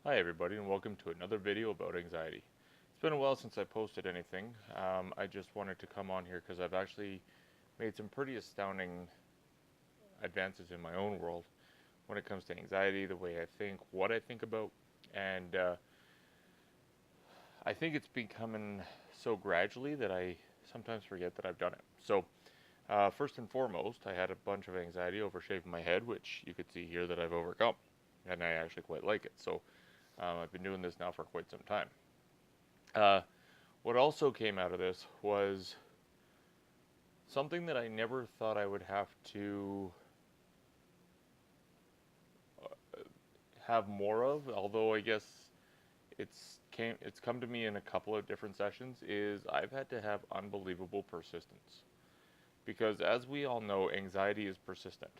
Hi everybody and welcome to another video about anxiety. It's been a while since I posted anything. I just wanted to come on here because I've actually made some pretty astounding advances in my own world when it comes to anxiety, the way I think, what I think about, and I think it's becoming so gradually that I sometimes forget that I've done it. So first and foremost, I had a bunch of anxiety over shaving my head, which you could see here that I've overcome, and I actually quite like it. So I've been doing this now for quite some time. Uh, what also came out of this was something that I never thought I would have to have more of, although I guess it's come to me in a couple of different sessions, is I've had to have unbelievable persistence. Because as we all know, anxiety is persistent.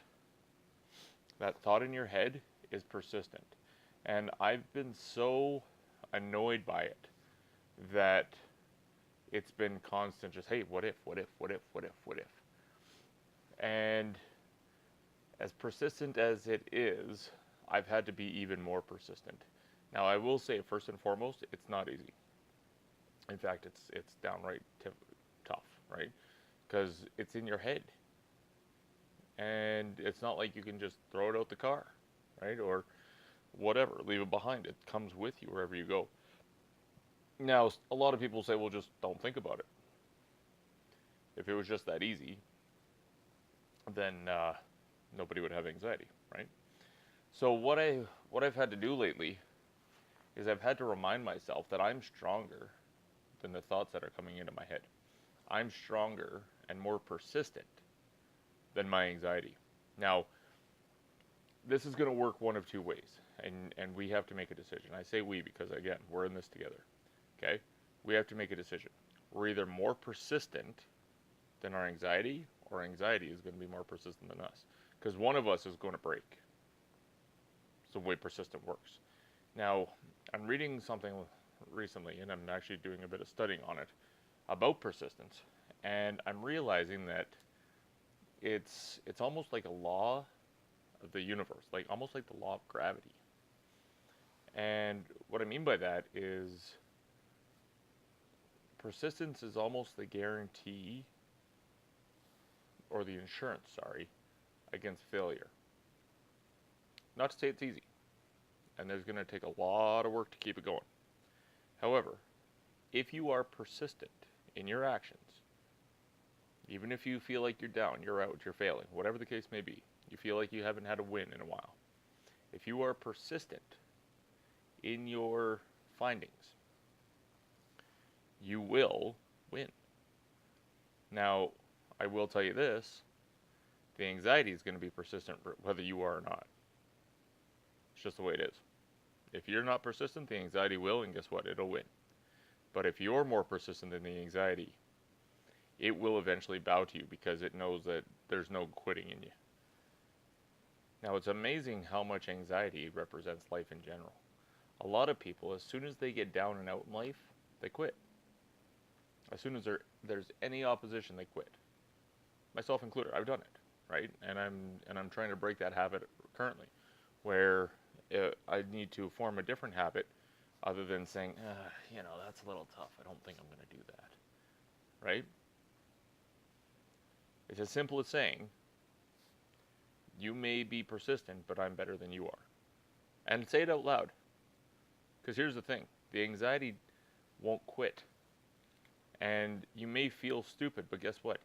That thought in your head is persistent. And I've been so annoyed by it that it's been constant, just, hey, what if, what if, what if, what if, what if. And as persistent as it is, I've had to be even more persistent. Now, I will say, first and foremost, it's not easy. In fact, it's downright tough, right? Because it's in your head, and it's not like you can just throw it out the car, right? Or whatever, leave it behind. It comes with you wherever you go. Now, a lot of people say, well, just don't think about it. If it was just that easy, then nobody would have anxiety, right? So what I've had to do lately is I've had to remind myself that I'm stronger than the thoughts that are coming into my head. I'm stronger and more persistent than my anxiety. Now, this is going to work one of two ways, and we have to make a decision. I say we because, again, we're in this together. Okay? We have to make a decision. We're either more persistent than our anxiety, or anxiety is going to be more persistent than us. Because one of us is going to break. It's the way persistent works. Now, I'm reading something recently, and I'm actually doing a bit of studying on it about persistence, and I'm realizing that it's almost like a law of the universe, like almost like the law of gravity. And what I mean by that is persistence is almost the guarantee or the insurance, sorry, against failure. Not to say it's easy, and there's going to take a lot of work to keep it going. However, if you are persistent in your actions, even if you feel like you're down, you're out, you're failing, whatever the case may be, you feel like you haven't had a win in a while. If you are persistent in your findings, you will win. Now, I will tell you this, the anxiety is going to be persistent whether you are or not. It's just the way it is. If you're not persistent, the anxiety will, and guess what? It'll win. But if you're more persistent than the anxiety, it will eventually bow to you because it knows that there's no quitting in you. Now, it's amazing how much anxiety represents life in general. A lot of people, as soon as they get down and out in life, they quit. As soon as there's any opposition, they quit. Myself included. I've done it, right? And I'm trying to break that habit currently, where I need to form a different habit, other than saying, that's a little tough. I don't think I'm going to do that, right? It's as simple as saying, you may be persistent, but I'm better than you are, and say it out loud. Because here's the thing: the anxiety won't quit. And you may feel stupid, but guess what?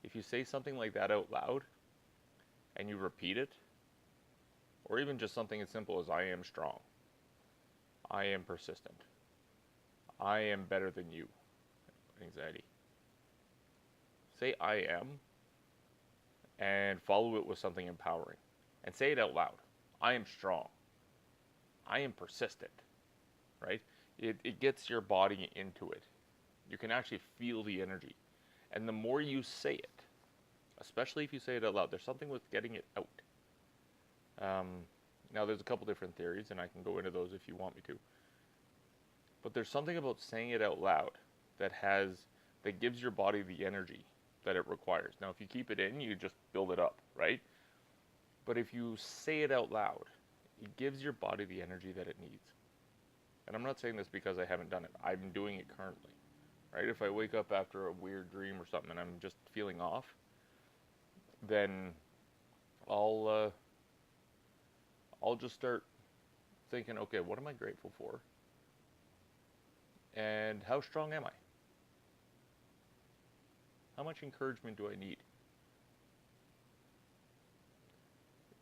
If you say something like that out loud and you repeat it, or even just something as simple as I am strong, I am persistent, I am better than you, anxiety. Say I am and follow it with something empowering. And say it out loud. I am strong. I am persistent, right? It gets your body into it. You can actually feel the energy. And the more you say it, especially if you say it out loud, there's something with getting it out. Um, Now, there's a couple different theories, and I can go into those if you want me to. But there's something about saying it out loud that gives your body the energy that it requires. Now, if you keep it in, you just build it up, right? But if you say it out loud, it gives your body the energy that it needs. And I'm not saying this because I haven't done it. I'm doing it currently, right? If I wake up after a weird dream or something and I'm just feeling off, then I'll uh, I'll just start thinking, okay, what am I grateful for, and how strong am I? How much encouragement do I need?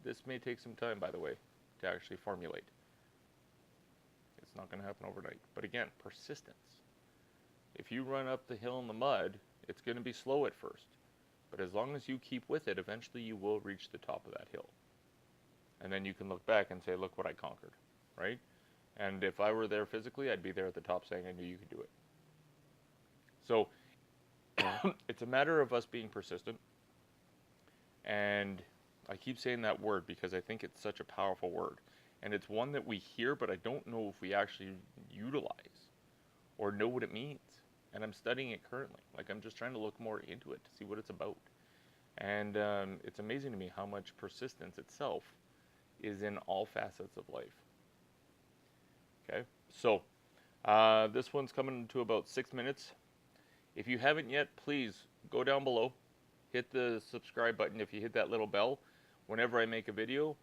This may take some time, by the way, to actually formulate. It's not going to happen overnight. But again, persistence. If you run up the hill in the mud, it's going to be slow at first. But as long as you keep with it, eventually you will reach the top of that hill. And then you can look back and say, look what I conquered, right? And if I were there physically, I'd be there at the top saying I knew you could do it. So it's a matter of us being persistent. And I keep saying that word because I think it's such a powerful word. And it's one that we hear, but I don't know if we actually utilize or know what it means. And I'm studying it currently. Like, I'm just trying to look more into it to see what it's about. And it's amazing to me how much persistence itself is in all facets of life. Okay, so this one's coming to about 6 minutes. If you haven't yet, please go down below, hit the subscribe button. If you hit that little bell, whenever I make a video,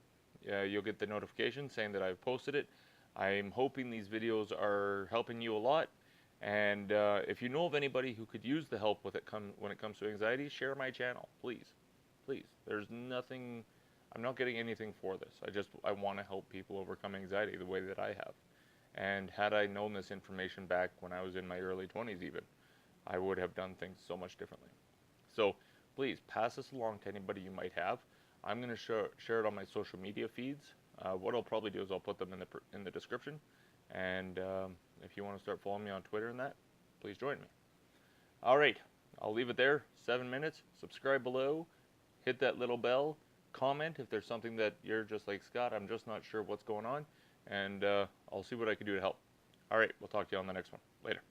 you'll get the notification saying that I've posted it. I'm hoping these videos are helping you a lot. And if you know of anybody who could use the help with it when it comes to anxiety, share my channel, please. Please. There's nothing, I'm not getting anything for this. I want to help people overcome anxiety the way that I have. And had I known this information back when I was in my early 20s even, I would have done things so much differently. So please pass this along to anybody you might have. I'm going to share it on my social media feeds. What I'll probably do is I'll put them in the description. And if you want to start following me on Twitter and that, please join me. All right, I'll leave it there. 7 minutes. Subscribe below. Hit that little bell. Comment if there's something that you're just like, Scott, I'm just not sure what's going on. And I'll see what I can do to help. All right, we'll talk to you on the next one. Later.